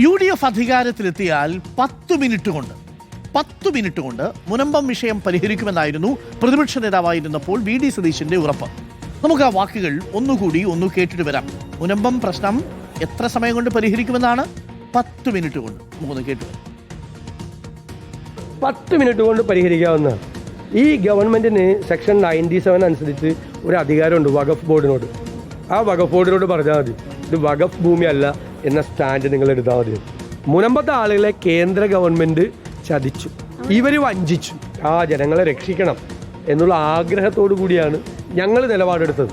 UDF അധികാരത്തിലെത്തിയാൽ 10 minute കൊണ്ട് മുനമ്പം വിഷയം പരിഹരിക്കുമെന്നായിരുന്നു പ്രതിപക്ഷ നേതാവായിരുന്നപ്പോൾ വി ഡി സതീശന്റെ ഉറപ്പ്. നമുക്ക് ആ വാക്കുകൾ ഒന്നുകൂടി കേട്ടിട്ട് വരാം. മുനമ്പം പ്രശ്നം എത്ര സമയം കൊണ്ട് പരിഹരിക്കുമെന്നാണ്? 10 മിനിറ്റ് കൊണ്ട്. നമുക്കൊന്ന് കേട്ടു. 10 മിനിറ്റ് കൊണ്ട് പരിഹരിക്കാവുന്നതാണ്. ഈ ഗവൺമെന്റിന് സെക്ഷൻ 97 അനുസരിച്ച് ഒരു അധികാരമുണ്ട് വഖഫ് ബോർഡിനോട്. ആ വഖഫ് ബോർഡിനോട് പറഞ്ഞാൽ മതി, ഇത് വഖഫ് ഭൂമി അല്ല എന്ന സ്റ്റാൻഡ് നിങ്ങൾ എടുത്താൽ മതി. മുനമ്പത്തെ ആളുകളെ കേന്ദ്ര ഗവൺമെന്റ് ചതിച്ചു, ഇവര് വഞ്ചിച്ചു. ആ ജനങ്ങളെ രക്ഷിക്കണം എന്നുള്ള ആഗ്രഹത്തോടു കൂടിയാണ് ഞങ്ങൾ നിലപാടെടുത്തത്.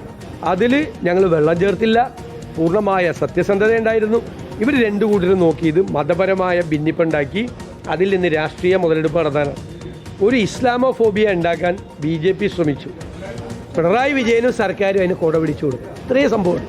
അതിൽ ഞങ്ങൾ വെള്ളം ചേർത്തില്ല, പൂർണ്ണമായ സത്യസന്ധത ഉണ്ടായിരുന്നു. ഇവർ രണ്ടു കൂട്ടരും നോക്കിയത് മതപരമായ ഭിന്നിപ്പുണ്ടാക്കി അതിൽ നിന്ന് രാഷ്ട്രീയ മുതലെടുപ്പ് നടത്താനാണ്. ഒരു ഇസ്ലാമോഫോബിയ ഉണ്ടാക്കാൻ BJP ശ്രമിച്ചു. പിണറായി വിജയനും സർക്കാരും അതിന് കൊട പിടിച്ചു കൊടുത്തു. ഇത്രയും സംഭവം.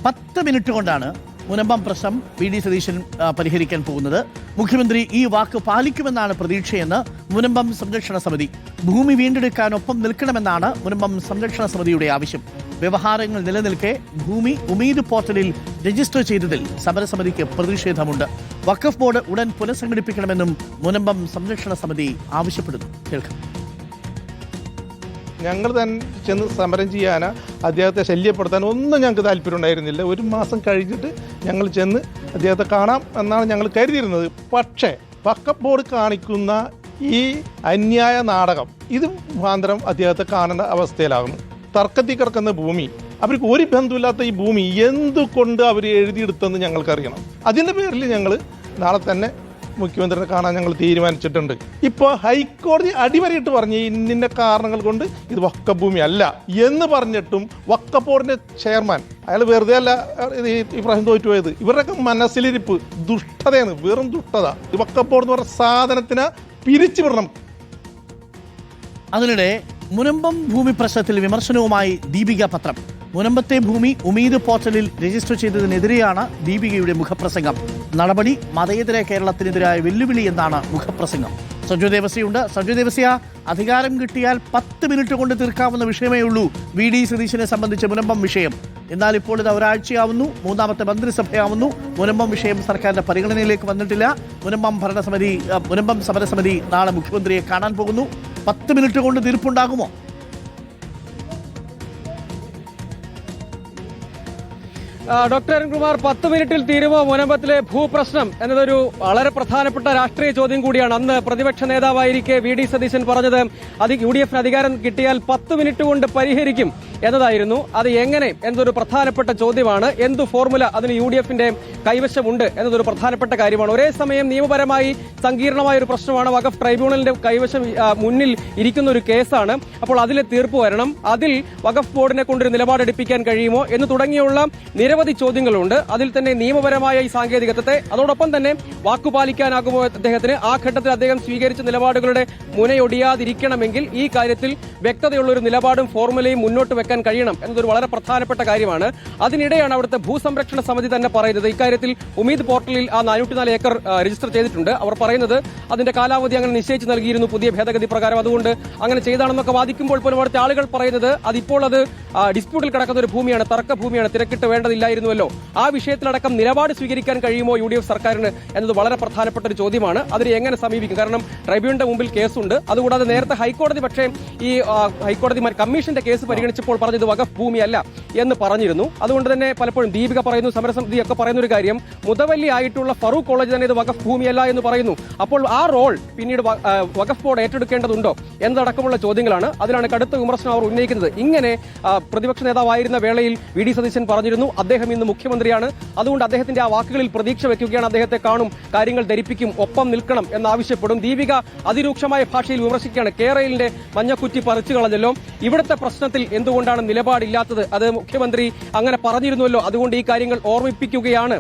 10 മിനിറ്റ് കൊണ്ടാണ് മുനമ്പം പ്രശ്നം വി ഡി സതീശൻ പരിഹരിക്കാൻ പോകുന്നത്. മുഖ്യമന്ത്രി ഈ വാക്ക് പാലിക്കുമെന്നാണ് പ്രതീക്ഷയെന്ന് മുനമ്പം സംരക്ഷണ സമിതി. ഭൂമി വീണ്ടെടുക്കാനൊപ്പം നിൽക്കണമെന്നാണ് മുനമ്പം സംരക്ഷണ സമിതിയുടെ ആവശ്യം. വ്യവഹാരങ്ങൾ നിലനിൽക്കെ ഭൂമി ഉമീദ് പോർട്ടലിൽ രജിസ്റ്റർ ചെയ്തതിൽ സമരസമിതിക്ക് പ്രതിഷേധമുണ്ട്. വഖഫ് ബോർഡ് ഉടൻ പുനഃസംഘടിപ്പിക്കണമെന്നും മുനമ്പം സംരക്ഷണ സമിതി ആവശ്യപ്പെടുന്നു. കേൾക്കാം. ഞങ്ങൾ തന്നെ ചെന്ന് സമരം ചെയ്യാനോ അദ്ദേഹത്തെ ശല്യപ്പെടുത്താനോ ഒന്നും ഞങ്ങൾക്ക് താല്പര്യം ഉണ്ടായിരുന്നില്ല. 1 മാസം കഴിഞ്ഞിട്ട് ഞങ്ങൾ ചെന്ന് അദ്ദേഹത്തെ കാണാം എന്നാണ് ഞങ്ങൾ കരുതിയിരുന്നത്. പക്ഷേ വഖഫ് ബോർഡ് കാണിക്കുന്ന ഈ അന്യായ നാടകം ഇത് മുഖാന്തരം അദ്ദേഹത്തെ കാണേണ്ട അവസ്ഥയിലാകുന്നു. തർക്കത്തിൽ കിടക്കുന്ന ഭൂമി, അവർക്ക് ഒരു ബന്ധമില്ലാത്ത ഈ ഭൂമി എന്തുകൊണ്ട് അവർ എഴുതിയെടുത്തെന്ന് ഞങ്ങൾക്കറിയണം. അതിൻ്റെ പേരിൽ ഞങ്ങൾ നാളെ തന്നെ മുഖ്യമന്ത്രിയെ കാണാൻ ഞങ്ങൾ തീരുമാനിച്ചിട്ടുണ്ട്. ഇപ്പോൾ ഹൈക്കോടതി അടിവരയിട്ട് പറഞ്ഞ് ഇന്നിൻ്റെ കാരണങ്ങൾ കൊണ്ട് ഇത് വഖഫ് ഭൂമി അല്ല എന്ന് പറഞ്ഞിട്ടും വഖഫ് ബോർഡിൻ്റെ ചെയർമാൻ അയാൾ വെറുതെ അല്ല ഈ പ്രശ്നം തോറ്റുപോയത്. ഇവരുടെയൊക്കെ മനസ്സിലിരിപ്പ് ദുഷ്ടതയാണ്, വെറും ദുഷ്ടത. വഖഫ് ബോർഡ് എന്ന് പറഞ്ഞ സാധനത്തിനെ പിരിച്ചുവിടണം. അതിനിടെ മുനമ്പം ഭൂമി പ്രശ്നത്തിൽ വിമർശനവുമായി ദീപിക പത്രം. മുനമ്പത്തെ ഭൂമി ഉമീദ് പോർട്ടലിൽ രജിസ്റ്റർ ചെയ്തതിനെതിരെയാണ് ദീപികയുടെ മുഖപ്രസംഗം. നടപടി മതേതര കേരളത്തിനെതിരായ വെല്ലുവിളി എന്നാണ് മുഖപ്രസംഗം. സഞ്ജു ദേവസ്യയുണ്ട്. സഞ്ജു ദേവസ്യ, അധികാരം കിട്ടിയാൽ 10 മിനിറ്റ് കൊണ്ട് തീർക്കാവുന്ന വിഷയമേ ഉള്ളൂ വി ഡി സതീശനെ സംബന്ധിച്ച് മുനമ്പം വിഷയം. എന്നാൽ ഇപ്പോൾ ഇത് ഒരാഴ്ചയാവുന്നു, 3ാമത്തെ മന്ത്രിസഭയാവുന്നു. മുനമ്പം വിഷയം സർക്കാരിന്റെ പരിഗണനയിലേക്ക് വന്നിട്ടില്ല. മുനമ്പം സമരസമിതി നാളെ മുഖ്യമന്ത്രിയെ കാണാൻ പോകുന്നു. 10 മിനിറ്റ് കൊണ്ട് തീർപ്പുണ്ടാകുമോ? ഡോക്ടർ അരുൺകുമാർ, 10 മിനിറ്റിൽ തീരുമോ മുനമ്പത്തിലെ ഭൂപ്രശ്നം എന്നതൊരു വളരെ പ്രധാനപ്പെട്ട രാഷ്ട്രീയ ചോദ്യം കൂടിയാണ്. അന്ന് പ്രതിപക്ഷ നേതാവായിരിക്കെ വി ഡി സതീശൻ പറഞ്ഞത് UDF അധികാരം കിട്ടിയാൽ 10 മിനിറ്റ് കൊണ്ട് പരിഹരിക്കും എന്നതായിരുന്നു. അത് എങ്ങനെ എന്നതൊരു പ്രധാനപ്പെട്ട ചോദ്യമാണ്. എന്തു ഫോർമുല അതിന് UDFന്റെ കൈവശമുണ്ട് എന്നതൊരു പ്രധാനപ്പെട്ട കാര്യമാണ്. ഒരേ സമയം നിയമപരമായി സങ്കീർണമായ ഒരു പ്രശ്നമാണ്. വഖഫ് ട്രൈബ്യൂണലിന്റെ കൈവശം മുന്നിൽ ഇരിക്കുന്ന ഒരു കേസാണ്. അപ്പോൾ അതിലെ തീർപ്പ് വരണം. അതിൽ വഖഫ് ബോർഡിനെ കൊണ്ടൊരു നിലപാടെടുപ്പിക്കാൻ കഴിയുമോ എന്ന് തുടങ്ങിയുള്ള നിരവധി ചോദ്യങ്ങളുണ്ട്. അതിൽ തന്നെ നിയമപരമായ ഈ സാങ്കേതികത്വത്തെ, അതോടൊപ്പം തന്നെ വാക്കുപാലിക്കാനാകുമോ അദ്ദേഹത്തിന്, ആ ഘട്ടത്തിൽ അദ്ദേഹം സ്വീകരിച്ച നിലപാടുകളുടെ മുനയൊടിയാതിരിക്കണമെങ്കിൽ ഈ കാര്യത്തിൽ വ്യക്തതയുള്ള ഒരു നിലപാടും ഫോർമുലയും മുന്നോട്ട് വെക്കാൻ കഴിയണം എന്നതൊരു വളരെ പ്രധാനപ്പെട്ട കാര്യമാണ്. അതിനിടെയാണ് അവിടുത്തെ ഭൂസംരക്ഷണ സമിതി തന്നെ പറയുന്നത് ഇക്കാര്യത്തിൽ ഉമീദ് പോർട്ടലിൽ ആ 404 ഏക്കർ രജിസ്റ്റർ ചെയ്തിട്ടുണ്ട്. അവർ പറയുന്നത് അതിന്റെ കാലാവധി അങ്ങനെ നിശ്ചയിച്ച് നൽകിയിരുന്നു പുതിയ ഭേദഗതി പ്രകാരം, അതുകൊണ്ട് അങ്ങനെ ചെയ്താണെന്നൊക്കെ വാദിക്കുമ്പോൾ പോലും അവിടുത്തെ ആളുകൾ പറയുന്നത് അതിപ്പോൾ അത് ഡിസ്പ്യൂട്ടിൽ കിടക്കുന്ന ഒരു ഭൂമിയാണ്, തർക്ക ഭൂമിയാണ്, തിരക്കിട്ട് വേണ്ടതില്ലായിരുന്നുവല്ലോ. ആ വിഷയത്തിലടക്കം നിലപാട് സ്വീകരിക്കാൻ കഴിയുമോ UDF സർക്കാരിന് എന്നത് വളരെ പ്രധാനപ്പെട്ട ഒരു ചോദ്യമാണ്. അതിന് എങ്ങനെ സമീപിക്കും? കാരണം ട്രൈബ്യൂണലിന്റെ മുമ്പിൽ കേസുണ്ട്. അതുകൂടാതെ നേരത്തെ ഹൈക്കോടതി പക്ഷേ ഈ ഹൈക്കോടതി കമ്മീഷന്റെ കേസ് പരിഗണിച്ചപ്പോൾ പറഞ്ഞത് വഖഫ് ഭൂമിയല്ല എന്ന് പറഞ്ഞിരുന്നു. അതുകൊണ്ട് തന്നെ പലപ്പോഴും ദീപിക പറയുന്നു, സമരസമിതിയൊക്കെ പറയുന്ന ഒരു കാര്യം, മുതവല്ലി ആയിട്ടുള്ള ഫറൂഖ് കോളേജ് തന്നെ ഇത് വഖഫ് ഭൂമിയല്ല എന്ന് പറയുന്നു. അപ്പോൾ ആ റോൾ പിന്നീട് വഖഫ് ബോർഡ് ഏറ്റെടുക്കേണ്ടതുണ്ടോ എന്നതടക്കമുള്ള ചോദ്യങ്ങളാണ്. അതിലാണ് കടുത്ത വിമർശനം അവർ ഉന്നയിക്കുന്നത്. ഇങ്ങനെ പ്രതിപക്ഷ നേതാവായിരുന്ന വേളയിൽ വി ഡി സതീശൻ പറഞ്ഞിരുന്നു അദ്ദേഹം ഇന്ന് മുഖ്യമന്ത്രിയാണ്, അതുകൊണ്ട് അദ്ദേഹത്തിന്റെ ആ വാക്കുകളിൽ പ്രതീക്ഷ വെക്കുകയാണ്, അദ്ദേഹത്തെ കാണും, കാര്യങ്ങൾ ധരിപ്പിക്കും, ഒപ്പം നിൽക്കണം എന്നാവശ്യപ്പെടും. ദീപിക അതിരൂക്ഷമായ ഭാഷയിൽ വിമർശിക്കുകയാണ്. കേരളിന്റെ മഞ്ഞക്കുറ്റി പറിച്ചു കളഞ്ഞല്ലോ, ഇവിടുത്തെ പ്രശ്നത്തിൽ എന്തുകൊണ്ടാണ് നിലപാടില്ലാത്തത്? അത് മുഖ്യമന്ത്രി അങ്ങനെ പറഞ്ഞിരുന്നുവല്ലോ, അതുകൊണ്ട് ഈ കാര്യങ്ങൾ ഓർമ്മിപ്പിക്കുകയാണ്